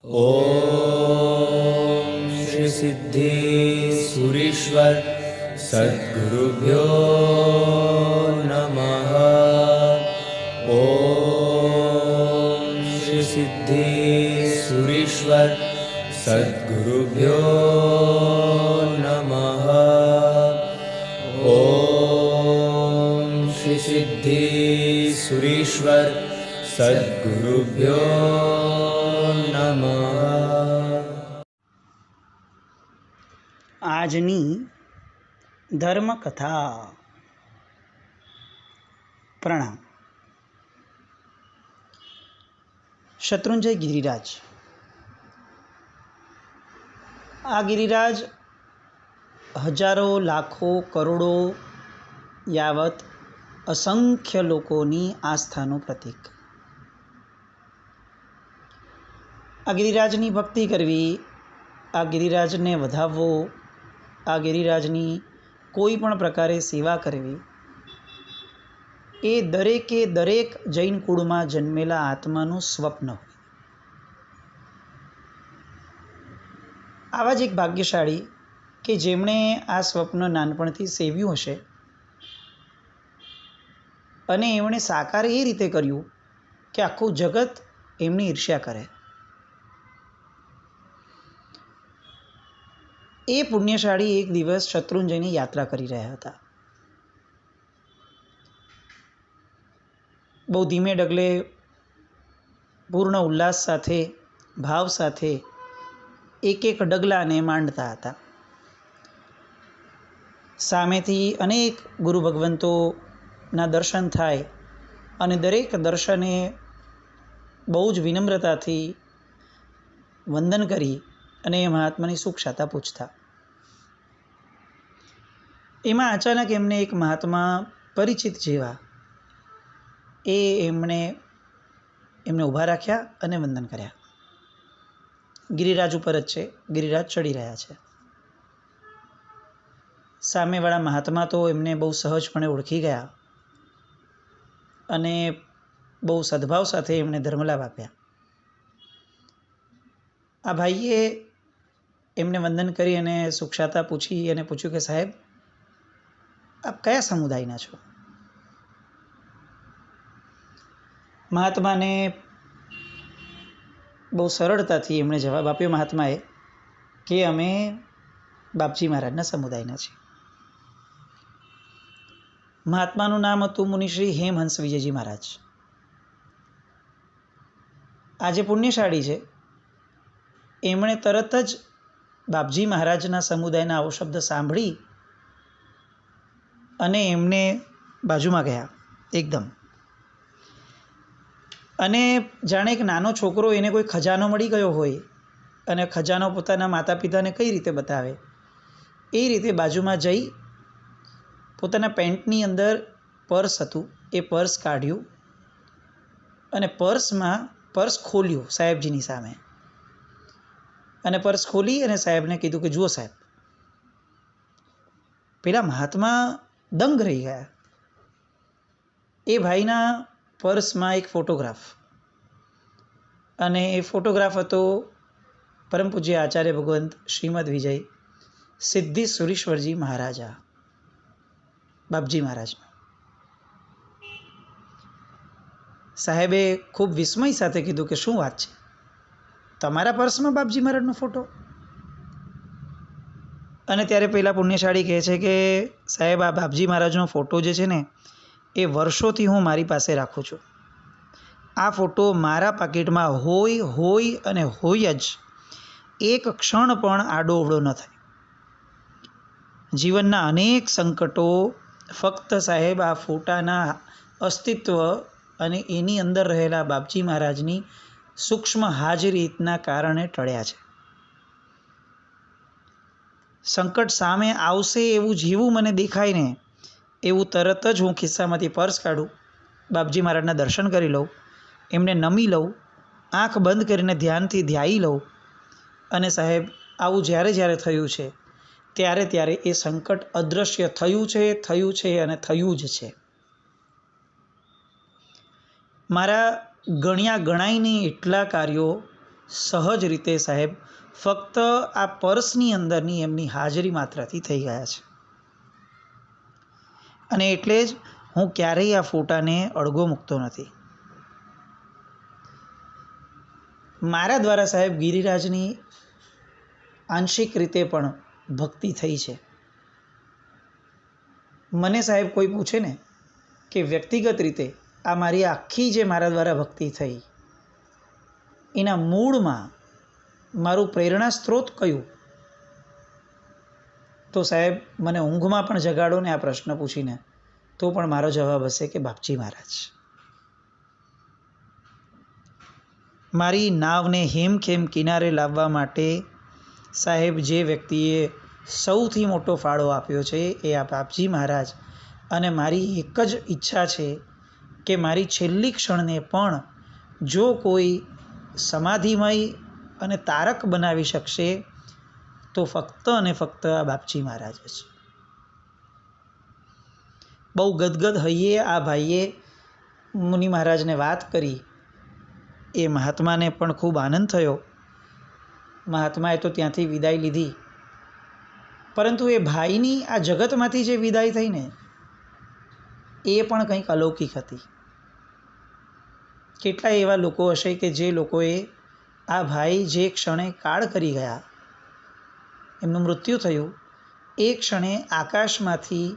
ओम श्री सिद्धि सुरीश्वर सद्गुरुभ्यो नमः। ओम श्री सिद्धि सुरीश्वर सद्गुरुभ्यो नमः। ओम श्री सिद्धि सुरीश्वर सद्गुरुभ्यो नमः। આજની ધર્મકથા. પ્રણામ. શત્રુંજય ગિરિરાજ. આ ગિરિરાજ હજારો લાખો કરોડો યાવત અસંખ્ય લોકોની આસ્થાનું પ્રતીક. આ ગિરિરાજની ભક્તિ કરવી, આ ગિરિરાજને વધાવવો, આ ગિરિરાજની કોઈ પણ પ્રકારે સેવા કરવી એ દરેકે દરેક જૈન કુળમાં જન્મેલા આત્માનું સ્વપ્ન હોય. આવા જ એક ભાગ્યશાળી કે જેમણે આ સ્વપ્ન નાનપણથી સેવ્યું હશે અને એમણે સાકાર એ રીતે કર્યું કે આખું જગત એમની ઈર્ષ્યા કરે. એ પુણ્યશાળી એક દિવસ શત્રુંજયની યાત્રા કરી રહ્યા હતા. બહુ ધીમે ડગલે, પૂર્ણ ઉલ્લાસ સાથે, ભાવ સાથે એક એક ડગલાને માંડતા હતા. સામેથી અનેક ગુરુ ભગવંતોના દર્શન થાય અને દરેક દર્શને બહુ જ વિનમ્રતાથી વંદન કરી અને એ મહાત્માની સુખશાતા પૂછતા. એમાં અચાનક એમને એક મહાત્મા પરિચિત જેવા એમને ઊભા રાખ્યા અને વંદન કર્યા. ગિરિરાજ ઉપર જ છે, ગિરિરાજ ચડી રહ્યા છે. સામેવાળા મહાત્મા તો એમને બહુ સહજપણે ઓળખી ગયા અને બહુ સદભાવ સાથે એમને ધર્મલાભ આપ્યા. આ ભાઈએ એમને વંદન કરી અને સુખશાતા પૂછી અને પૂછ્યું કે સાહેબ, આપ કયા સમુદાયના છો? મહાત્માને બહુ સરળતાથી એમણે જવાબ આપ્યો મહાત્માએ કે અમે બાપજી મહારાજના સમુદાયના છીએ. મહાત્માનું નામ હતું મુનિશ્રી હેમહંસ વિજયજી મહારાજ. આ જે પુણ્યશાળી છે એમણે તરત જ બાપજી મહારાજના સમુદાયના આવો શબ્દ સાંભળી અને એમને બાજુમાં ગયા એકદમ. અને જાણે એક નાનો છોકરો, એને કોઈ ખજાનો મળી ગયો હોય અને ખજાનો પોતાના માતા પિતાને કઈ રીતે બતાવે એ રીતે બાજુમાં જઈ પોતાના પેન્ટની અંદર પર્સ હતું, એ પર્સ કાઢ્યું અને પર્સ ખોલ્યું સાહેબજીની સામે અને પર્સ ખોલી અને સાહેબને કીધું કે જુઓ સાહેબ. પેલા મહાત્મા દંગ રહી ગયા. એ ભાઈના પર્સમાં એક ફોટોગ્રાફ, અને એ ફોટોગ્રાફ હતો પરમ પૂજ્ય આચાર્ય ભગવંત શ્રીમદ વિજય સિદ્ધિ સુરીશ્વરજી મહારાજા, બાપજી મહારાજનો. સાહેબે ખૂબ વિસ્મય સાથે કીધું કે શું વાત છે, તમારા પર્સમાં બાપજી મહારાજનો ફોટો? અને ત્યારે પેલા પુણ્યશાળી કહે છે કે સાહેબ, આ બાપજી મહારાજનો ફોટો જે છે ને એ વર્ષોથી હું મારી પાસે રાખું છું. આ ફોટો મારા પાકીટમાં હોય જ, એક ક્ષણ પણ આડોઅવળો ન થાય. જીવનના અનેક સંકટો ફક્ત સાહેબ આ ફોટાના અસ્તિત્વ અને એની અંદર રહેલા બાપજી મહારાજની સૂક્ષ્મ હાજરીના કારણે ટળ્યા છે. સંકટ સામે આવશે એવું જેવું મને દેખાય ને એવું તરત જ હું ખિસ્સામાંથી પર્સ કાઢું, બાપજી મહારાજના દર્શન કરી લઉં, એમને નમી લઉં, આંખ બંધ કરીને ધ્યાનથી ધ્યાઈ લઉં અને સાહેબ આવું જ્યારે જ્યારે થયું છે ત્યારે એ સંકટ અદૃશ્ય થયું છે અને થયું જ છે. મારા ગણ્યા ગણાય નહીં એટલા કાર્યો સહજ રીતે સાહેબ ફક્ત આ પર્સની અંદરની એમની હાજરી માત્રથી થઈ ગયા છે. અને એટલે જ હું ક્યારેય આ ફોટાને અળગો મૂકતો નથી. મારા દ્વારા સાહેબ ગિરિરાજની આંશિક રીતે પણ ભક્તિ થઈ છે. મને સાહેબ કોઈ પૂછે ને કે વ્યક્તિગત રીતે આ મારી આખી જે મારા દ્વારા ભક્તિ થઈ એના મૂળમાં મારું પ્રેરણા સ્ત્રોત કયું, તો સાહેબ મને ઊંઘમાં પણ જગાડો ને આ પ્રશ્ન પૂછીને તો પણ મારો જવાબ હશે કે બાપજી મહારાજ. મારી નાવને હેમખેમ કિનારે લાવવા માટે સાહેબ જે વ્યક્તિએ સૌથી મોટો ફાળો આપ્યો છે એ આ બાપજી મહારાજ. અને મારી એક જ ઈચ્છા છે કે મારી છેલ્લી ક્ષણને પણ જો કોઈ સમાધિમય અને તારક બનાવી શકશે તો ફક્ત અને ફક્ત આ બાપજી મહારાજ છે. બહુ ગદગદ હૈયે આ ભાઈએ મુનિ મહારાજને વાત કરી. એ મહાત્માને પણ ખૂબ આનંદ થયો. મહાત્માએ તો ત્યાંથી વિદાય લીધી, પરંતુ એ ભાઈની આ જગતમાંથી જે વિદાય થઈ ને એ પણ કંઈક અલૌકિક હતી. કેટલાય એવા લોકો હશે કે જે લોકોએ આ ભાઈ જે ક્ષણે કાળ કરી ગયા, એમનું મૃત્યુ થયું, એ ક્ષણે આકાશમાંથી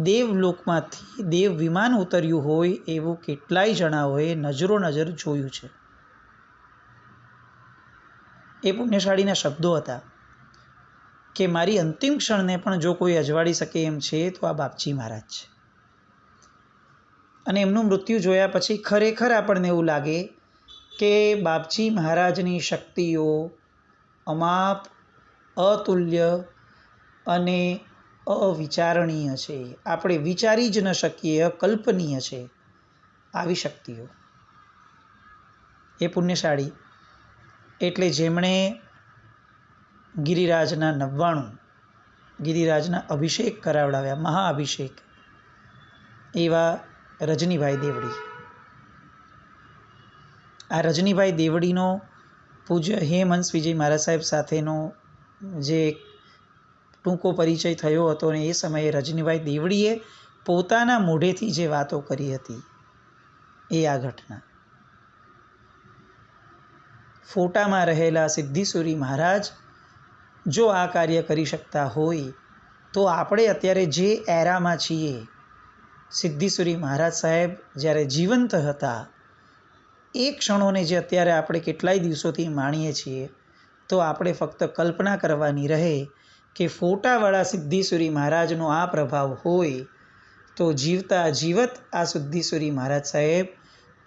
દેવલોકમાંથી દેવ વિમાન ઉતર્યું હોય એવું કેટલાય જણાઓએ નજરો નજર જોયું છે. એ પુણ્યશાળીના શબ્દો હતા કે મારી અંતિમ ક્ષણને પણ જો કોઈ અજવાળી શકે એમ છે તો આ બાપજી મહારાજ છે. અને એમનું મૃત્યુ જોયા પછી ખરેખર આપણને એવું લાગે કે બાપજી મહારાજની શક્તિઓ અમાપ, અતુલ્ય અને અવિચારણીય છે. આપણે વિચારી જ ન શકીએ, અકલ્પનીય છે આવી શક્તિઓ. એ પુણ્યશાળી એટલે જેમણે ગિરિરાજના 99 ગિરિરાજના અભિષેક કરાવડાવ્યા, મહાઅભિષેક, એવા રજનીભાઈ દેવડી. આ રજનીભાઈ દેવડીનો પૂજ્ય હેમહંસ વિજય મહારાજ સાહેબ સાથેનો જે ટૂંકો પરિચય થયો હતો ને એ સમયે રજનીભાઈ દેવડીએ પોતાના મોઢેથી જે વાતો કરી હતી એ આ ઘટના. ફોટામાં રહેલા સિદ્ધીસુરી મહારાજ જો આ કાર્ય કરી શકતા હોય તો આપણે અત્યારે જે એરામાં છીએ, સિદ્ધીસુરી મહારાજ સાહેબ જ્યારે જીવંત હતા એ ક્ષણોને જે અત્યારે આપણે કેટલાય દિવસોથી માણીએ છીએ, તો આપણે ફક્ત કલ્પના કરવાની રહે કે ફોટાવાળા સિદ્ધીસુરી મહારાજનો આ પ્રભાવ હોય તો જીવતા જીવત આ સિદ્ધીસુરી મહારાજ સાહેબ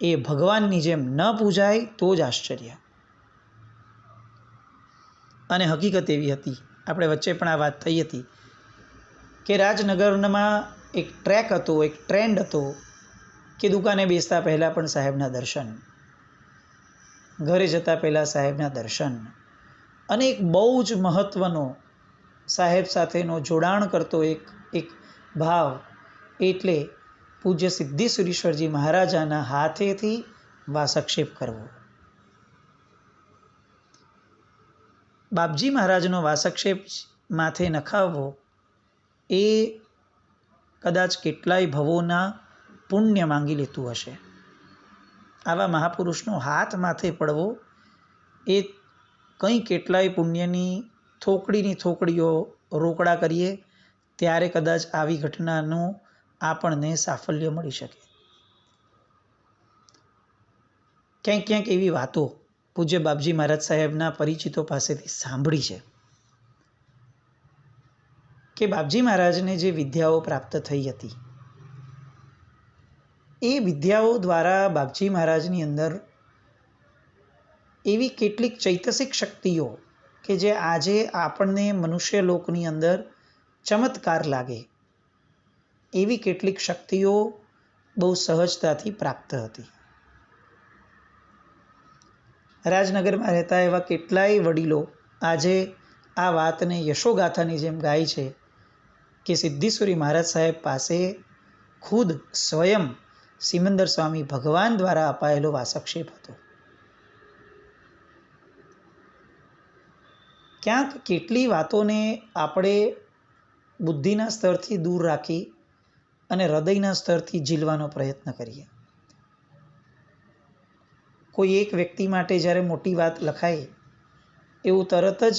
એ ભગવાનની જેમ ન પૂજાય તો જ આશ્ચર્ય. અને હકીકત એવી હતી, આપણે વચ્ચે પણ આ વાત થઈ હતી કે રાજનગરમાં એક ટ્રેક હતો, એક ટ્રેન્ડ હતો કે દુકાને બેસતા પહેલાં પણ સાહેબના દર્શન, ઘરે જતા પહેલાં સાહેબના દર્શન. અને એક બહુ જ મહત્ત્વનો સાહેબ સાથેનો જોડાણ કરતો એક ભાવ એટલે પૂજ્ય સિદ્ધેશ્વરીશ્વરજી મહારાજાના હાથેથી વાસક્ષેપ કરવો. બાપજી મહારાજનો વાસક્ષેપ માથે નખાવવો એ કદાચ કેટલાય ભવોના પુણ્ય માંગી લેતું હશે. આવા મહાપુરુષનો હાથ માથે પડવો એ કંઈ કેટલાય પુણ્યની થોકડીની થોકડીઓ રોકડા કરીએ ત્યારે કદાચ આવી ઘટનાનું આપણને સાફલ્ય મળી શકે. ક્યાંક ક્યાંક એવી વાતો પૂજ્ય બાપજી મહારાજ સાહેબના પરિચિતો પાસેથી સાંભળી છે કે બાપજી મહારાજને જે વિદ્યાઓ પ્રાપ્ત થઈ હતી એ વિદ્યાઓ દ્વારા બાપજી મહારાજની અંદર એવી કેટલીક ચૈતસિક શક્તિઓ કે જે આજે આપણને મનુષ્ય લોકની અંદર ચમત્કાર લાગે એવી કેટલીક શક્તિઓ બહુ સહજતાથી પ્રાપ્ત હતી. રાજનગરમાં રહેતા એવા કેટલાય વડીલો આજે આ વાતને યશોગાથાની જેમ ગાય છે કે સિદ્ધેશ્વરી મહારાજ સાહેબ પાસે ખુદ સ્વયં સિમંદર સ્વામી ભગવાન દ્વારા અપાયેલો વાસક્ષેપ હતો. ક્યાંક કેટલી વાતોને આપણે બુદ્ધિના સ્તરથી દૂર રાખી અને હૃદયના સ્તરથી ઝીલવાનો પ્રયત્ન કરીએ. કોઈ એક વ્યક્તિ માટે જ્યારે મોટી વાત લખાય એવું તરત જ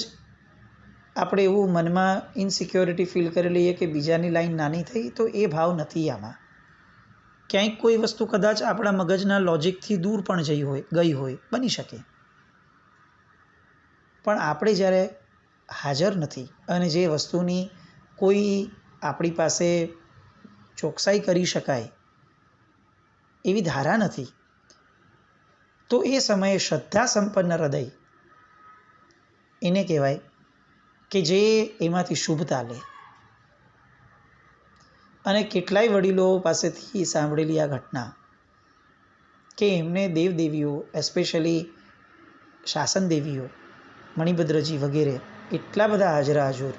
આપણે એવું મનમાં ઇનસિક્યોરિટી ફીલ કરી લઈએ કે બીજાની લાઈન નાની થઈ, તો એ ભાવ નથી આમાં. ક્યાંક કોઈ વસ્તુ કદાચ આપણા મગજના લોજિકથી દૂર પણ ગઈ હોય, બની શકે. પણ આપણે જ્યારે હાજર નથી અને જે વસ્તુની કોઈ આપણી પાસે ચોકસાઈ કરી શકાય એવી ધારા નથી, તો એ સમયે શ્રદ્ધા સંપન્ન હૃદય એને કહેવાય કે જે એમાંથી શુભતા લે. અને કેટલાય વડીલો પાસેથી સાંભળેલી આ ઘટના કે એમને દેવદેવીઓ, એસ્પેશિયલી શાસન દેવીઓ, મણિભદ્રજી વગેરે એટલા બધા હાજરા હજુર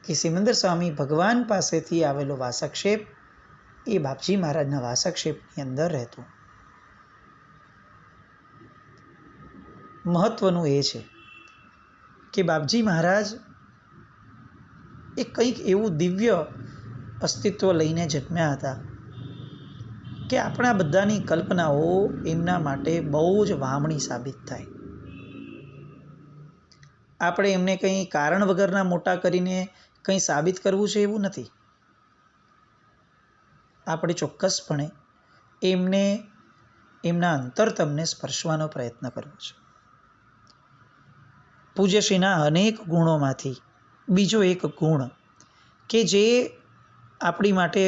કે સિમંદર સ્વામી ભગવાન પાસેથી આવેલો વાસક્ષેપ એ બાપજી મહારાજના વાસક્ષેપની અંદર રહેતો. મહત્વનું એ છે કે બાપજી મહારાજ એ કંઈક એવું દિવ્ય અસ્તિત્વ લઈને જન્મ્યા હતા કે આપણા બધાની કલ્પનાઓ એમના માટે બહુ જ વામણી સાબિત થાય. આપણે એમને કંઈ કારણ વગરના મોટા કરીને કંઈ સાબિત કરવું છે એવું નથી. આપણે ચોક્કસપણે એમને એમના અંતરતમને સ્પર્શવાનો પ્રયત્ન કરવો છે. પૂજ્યશ્રીના અનેક ગુણોમાંથી બીજો એક ગુણ કે જે આપણી માટે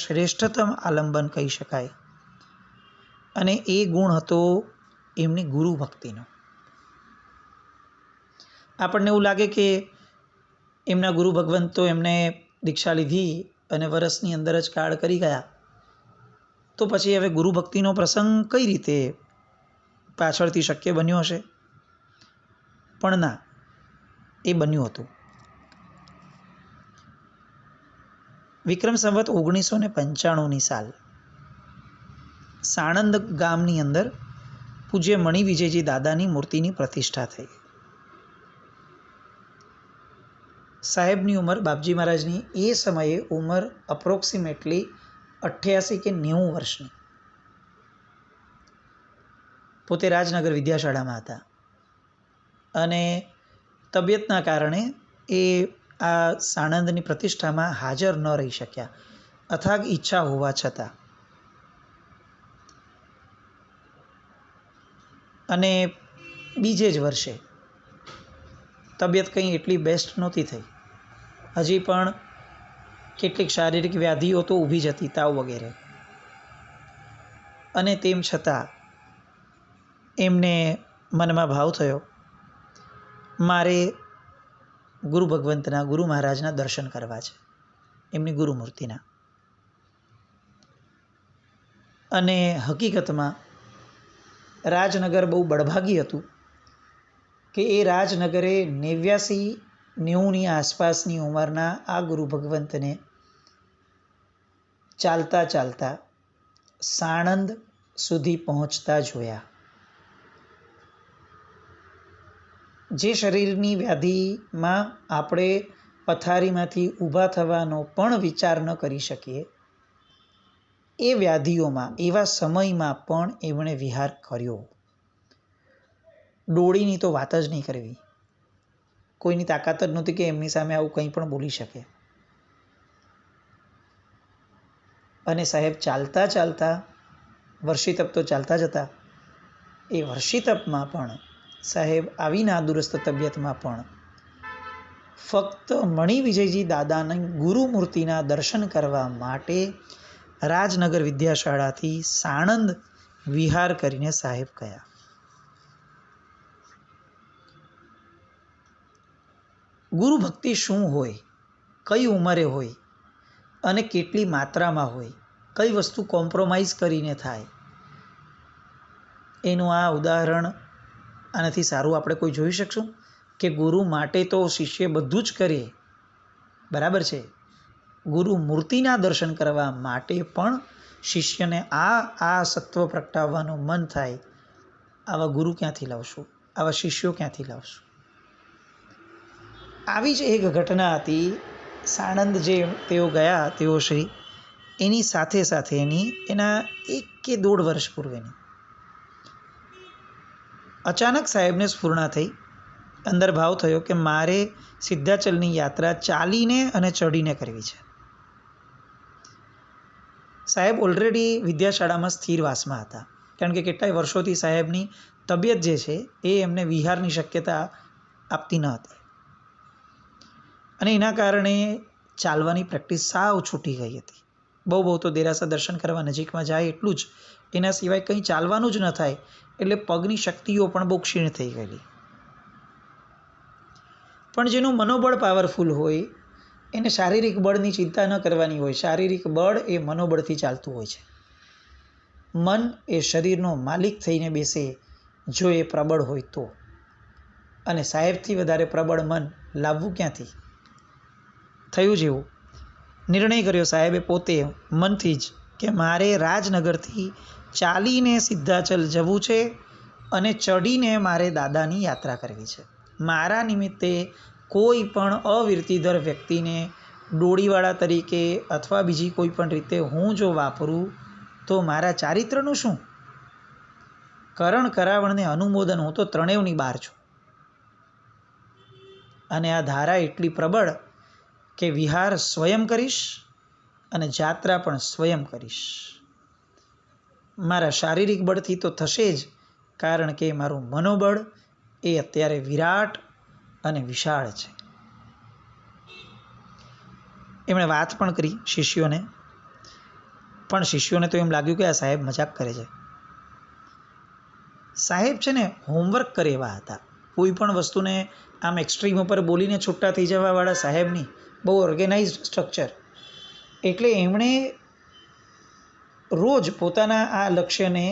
શ્રેષ્ઠતમ આલંબન કહી શકાય, અને એ ગુણ હતો એમની ગુરુ ભક્તિનો. આપણને એવું લાગે કે એમના ગુરુ ભગવંત તો એમને દીક્ષા લીધી અને વર્ષની અંદર જ કાળ કરી ગયા, તો પછી હવે ગુરુ ભક્તિનો પ્રસંગ કઈ રીતે પાછળથી શક્ય બન્યો હશે? પણ ના, એ બન્યું હતું. વિક્રમ સંવત 1995ની સાલ સાણંદ ગામની અંદર પૂજ્ય મણિ વિજયજી દાદાની મૂર્તિની પ્રતિષ્ઠા થઈ. સાહેબની ઉંમર, બાપજી મહારાજની એ સમયે ઉંમર અપ્રોક્સિમેટલી 88 કે 90 વર્ષની. પોતે રાજનગર વિદ્યાશાળામાં હતા અને તબિયતના કારણે એ આ સાણંદની પ્રતિષ્ઠામાં હાજર ન રહી શક્યા, અથાગ ઈચ્છા હોવા છતાં. અને બીજે જ વર્ષે તબિયત કંઈ એટલી બેસ્ટ નહોતી થઈ. હજી પણ કેટલીક શારીરિક વ્યાધિઓ તો ઊભી જ હતી, તાવ વગેરે. અને તેમ છતાં એમને મનમાં ભાવ થયો, મારે ગુરુ ભગવંતના, ગુરુ મહારાજના દર્શન કરવા છે, એમની ગુરુ મૂર્તિના. અને હકીકતમાં રાજનગર બહુ બળભાગી હતું કે એ રાજનગરે 89-90ની આસપાસની ઉંમરના આ ગુરુ ભગવંતને ચાલતા ચાલતા સાણંદ સુધી પહોંચતા જોયા. જે શરીરની વ્યાધિમાં આપણે પથારીમાંથી ઊભા થવાનો પણ વિચાર ન કરી શકીએ, એ વ્યાધિઓમાં, એવા સમયમાં પણ એમણે વિહાર કર્યો. ડોળીની તો વાત જ નહીં કરવી. કોઈની તાકાત જ નહોતી કે એમની સામે આવું કંઈ પણ બોલી શકે. અને સાહેબ ચાલતા ચાલતા, વર્ષી તપ તો ચાલતા જ હતા, એ વર્ષી તપમાં પણ સાહેબ આવી નાદુરસ્ત તબિયતમાં પણ ફક્ત મણિ વિજયજી દાદાની ગુરુ મૂર્તિના દર્શન કરવા માટે રાજનગર વિદ્યાશાળાથી સાણંદ વિહાર કરીને સાહેબ ગયા. ગુરુ ભક્તિ શું હોય, કઈ ઉંમરે હોય અને કેટલી માત્રામાં હોય, કઈ વસ્તુ કોમ્પ્રોમાઇઝ કરીને થાય, એનું આ ઉદાહરણ, આનાથી સારું આપણે કોઈ જોઈ શકશું? કે ગુરુ માટે તો શિષ્ય બધું જ કરે, બરાબર છે. ગુરુ મૂર્તિના દર્શન કરવા માટે પણ શિષ્યને આ સત્વ પ્રગટાવવાનું મન થાય. આવા ગુરુ ક્યાંથી લાવશું? આવા શિષ્યો ક્યાંથી લાવશું? આવી જ એક ઘટના હતી. સાણંદ જે તેઓ ગયા, તેઓ શ્રી, એની સાથે સાથે એના 1 કે 1.5 વર્ષ પૂર્વેની અચાનક સાહેબને સ્ફૂર્ણા થઈ. અંદર ભાવ થયો કે મારે સિદ્ધાચલની યાત્રા ચાલીને અને ચડીને કરવી છે. સાહેબ ઓલરેડી વિદ્યાશાળામાં સ્થિર વાસમાં હતા, કારણ કે કેટલાય વર્ષોથી સાહેબની તબિયત જે છે એ એમને વિહારની શક્યતા આપતી ન હતી, અને એના કારણે ચાલવાની પ્રેક્ટિસ સાવ છૂટી ગઈ હતી. બહુ તો દેરાસર દર્શન કરવા નજીકમાં જાય એટલું જ, એના સિવાય કંઈ ચાલવાનું જ ન થાય, એટલે પગની શક્તિઓ પણ બહુ ક્ષીણ થઈ ગયેલી. પણ જેનું મનોબળ પાવરફુલ હોય એને શારીરિક બળની ચિંતા ન કરવાની હોય. શારીરિક બળ એ મનોબળથી ચાલતું હોય છે. મન એ શરીરનો માલિક થઈને બેસે જો એ પ્રબળ હોય તો. અને સાહેબથી વધારે પ્રબળ મન લાવવું ક્યાંથી? થયું જેવું, નિર્ણય કર્યો સાહેબે પોતે મનથી જ કે મારે રાજનગરથી ચાલીને સિદ્ધાચલ જવું છે અને ચડીને મારે દાદાની યાત્રા કરવી છે. મારા નિમિત્તે કોઈ પણ અવિરતિધર વ્યક્તિને ડોળીવાળા તરીકે અથવા બીજી કોઈ પણ રીતે હું જો વાપરું તો મારા ચારિત્રનું શું? કરણ કરાવણને અનુમોદન, હું તો ત્રણેવની બહાર છું. અને આ ધારા એટલી પ્રબળ કે વિહાર સ્વયં કરીશ અને જાત્રા પણ સ્વયં કરીશ. મારા શારીરિક બળથી તો થશે જ, કારણ કે મારું મનોબળ એ અત્યારે વિરાટ અને વિશાળ છે. એમણે વાત પણ કરી શિષ્યોને, પણ શિષ્યોને તો એમ લાગ્યું કે આ સાહેબ મજાક કરે છે. સાહેબ છે ને હોમવર્ક કરે એવા હતા. કોઈ પણ વસ્તુને આમ એક્સ્ટ્રીમ ઉપર બોલીને છૂટા થઈ જવાવાળા સાહેબ નહીં, બહુ ઓર્ગેનાઇઝડ સ્ટ્રક્ચર. એટલે એમણે રોજ પોતાના આ લક્ષ્યને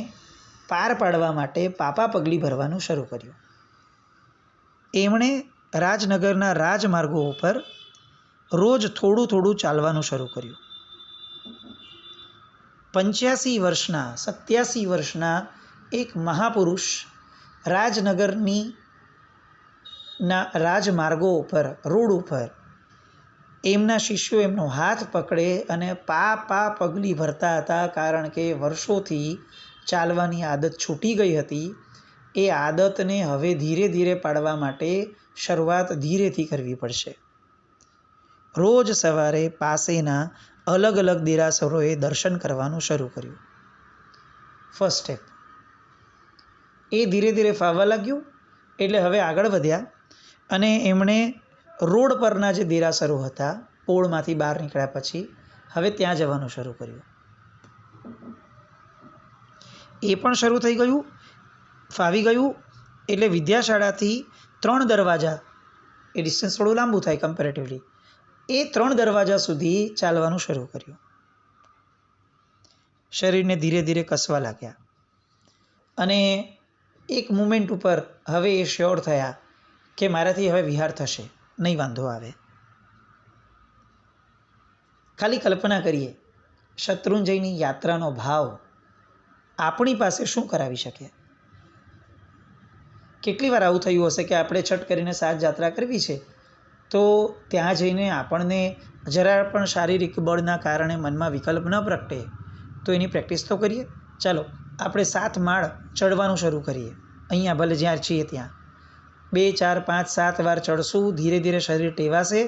પાર પાડવા માટે પાપા પગલી ભરવાનું શરૂ કર્યું. એમણે રાજનગરના રાજમાર્ગો ઉપર રોજ થોડું ચાલવાનું શરૂ કર્યું. 85 વર્ષના 87 વર્ષના એક મહાપુરુષ રાજનગરની રાજમાર્ગો ઉપર, રોડ ઉપર એમના શિષ્યો એમનો હાથ પકડે અને પાપા પગલી ભરતા હતા, કારણ કે વર્ષોથી ચાલવાની આદત છૂટી ગઈ હતી. એ આદતને હવે ધીરે ધીરે પાડવા માટે શરૂઆત ધીરેથી કરવી પડશે. રોજ સવારે પાસેના અલગ અલગ દેરાસરોએ દર્શન કરવાનું શરૂ કર્યું. First step. એ ધીરે ધીરે ફાવવા લાગ્યું, એટલે હવે આગળ વધ્યા અને એમણે રોડ પરના જે દેરાસરો હતા, પોળમાંથી બહાર નીકળ્યા પછી હવે ત્યાં જવાનું શરૂ કર્યું. એ પણ શરૂ થઈ ગયું, ફાવી ગયું. એટલે વિદ્યાશાળાથી 3 દરવાજા, એ ડિસ્ટન્સ થોડું લાંબુ થાય કમ્પેરેટિવલી, એ 3 દરવાજા સુધી ચાલવાનું શરૂ કર્યું. શરીરને ધીરે ધીરે કસવા લાગ્યા અને એક મુમેન્ટ ઉપર હવે એ શ્યોર થયા કે મારાથી હવે વિહાર થશે, નહીં વાંધો આવે. ખાલી કલ્પના કરીએ, શત્રુંજયની યાત્રાનો ભાવ આપણી પાસે શું કરાવી શકે? કેટલી વાર આવું થયું હશે કે આપણે છઠ કરીને 7 જાત્રા કરવી છે, તો ત્યાં જઈને આપણને જરા પણ શારીરિક બળના કારણે મનમાં વિકલ્પ ન પ્રગટે તો એની પ્રેક્ટિસ તો કરીએ. ચાલો આપણે 7 માળ ચડવાનું શરૂ કરીએ, અહીંયા ભલે જ્યાં છીએ ત્યાં 2, 4, 5, 7 વાર ચડશું. ધીરે ધીરે શરીર ટેવાશે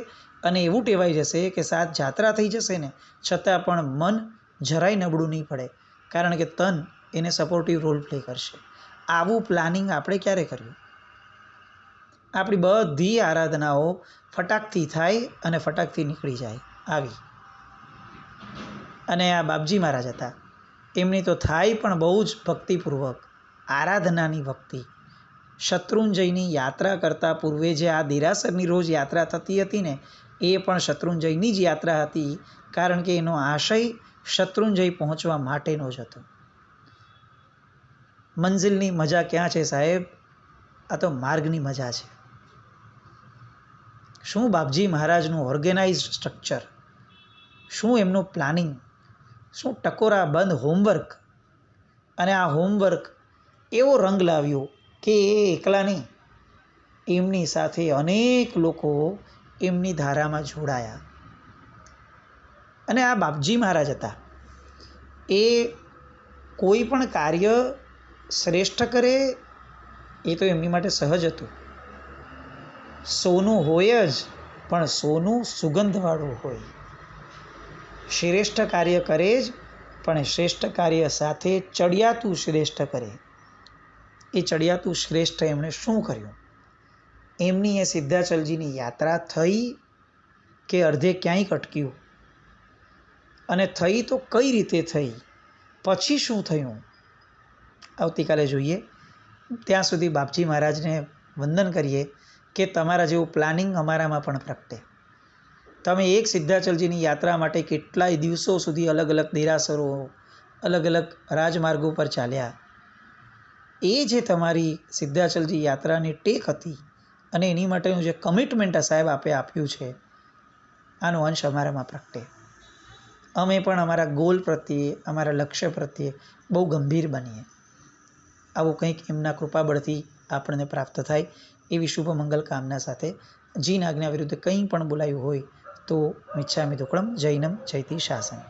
અને એવું ટેવાઈ જશે કે 7 જાત્રા થઈ જશે ને છતાં પણ મન જરાય નબળું નહીં પડે, કારણ કે તન એને સપોર્ટિવ રોલ પ્લે કરશે. આવું પ્લાનિંગ આપણે ક્યારે કર્યું? આપણી બધી આરાધનાઓ ફટાકથી થાય અને ફટાકથી નીકળી જાય આવી. અને આ બાપજી મહારાજ હતા, એમની તો થાય પણ બહુ જ ભક્તિપૂર્વક, આરાધનાની ભક્તિ. શત્રુંજયની યાત્રા કરતાં પૂર્વે જે આ દેરાસરની રોજ યાત્રા થતી હતી ને, એ પણ શત્રુંજયની જ યાત્રા હતી, કારણ કે એનો આશય શત્રુંજય પહોંચવા માટેનો જ હતો. મંઝિલની મજા ક્યાં છે સાહેબ? આ તો માર્ગની મજા છે. શું બાપજી મહારાજનું ઓર્ગેનાઇઝડ સ્ટ્રક્ચર, શું એમનું પ્લાનિંગ, શું ટકોરા બંધ હોમવર્ક. અને આ હોમવર્ક એવો રંગ લાવ્યો કે એ એકલા નહીં, એમની સાથે અનેક લોકો એમની ધારામાં જોડાયા. અને આ બાપજી મહારાજ હતા, એ કોઈ પણ કાર્ય શ્રેષ્ઠ કરે એ તો એમની માટે સહજ હતું. સોનું હોય જ, પણ સોનું સુગંધવાળું હોય. શ્રેષ્ઠ કાર્ય કરે જ, પણ શ્રેષ્ઠ કાર્ય સાથે ચડિયાતું શ્રેષ્ઠ કરે. એ ચડિયાતું શ્રેષ્ઠ એમણે શું કર્યું? એમની એ સિદ્ધાચલજીની યાત્રા થઈ કે અડધે ક્યાંય અટક્યું? અને થઈ તો કઈ રીતે થઈ? પછી શું થયું? આવતીકાલે જોઈએ. ત્યાં સુધી બાપજી મહારાજને વંદન કરીએ કે તમારા જેવું પ્લાનિંગ અમારામાં પણ પ્રગટે. તમે એક સિદ્ધાચલજીની યાત્રા માટે કેટલાય દિવસો સુધી અલગ અલગ દેરાસરો, અલગ અલગ રાજમાર્ગો પર ચાલ્યા. એ જે તમારી સિદ્ધાચલજી યાત્રાની ટેક હતી અને એની માટેનું જે કમિટમેન્ટ સાહેબ આપે આપ્યું છે, આનો અંશ અમારામાં પ્રગટે. અમે પણ અમારા ગોલ પ્રત્યે, અમારા લક્ષ્ય પ્રત્યે બહુ ગંભીર બનીએ. આવું કંઈક એમના કૃપાબળથી આપણને પ્રાપ્ત થાય એવી શુભ મંગલ કામના સાથે જીન આજ્ઞા વિરુદ્ધ કંઈ પણ બોલાયું હોય તો મિચ્છામિ દુક્કડમ. જૈનમ જયતિ શાસન.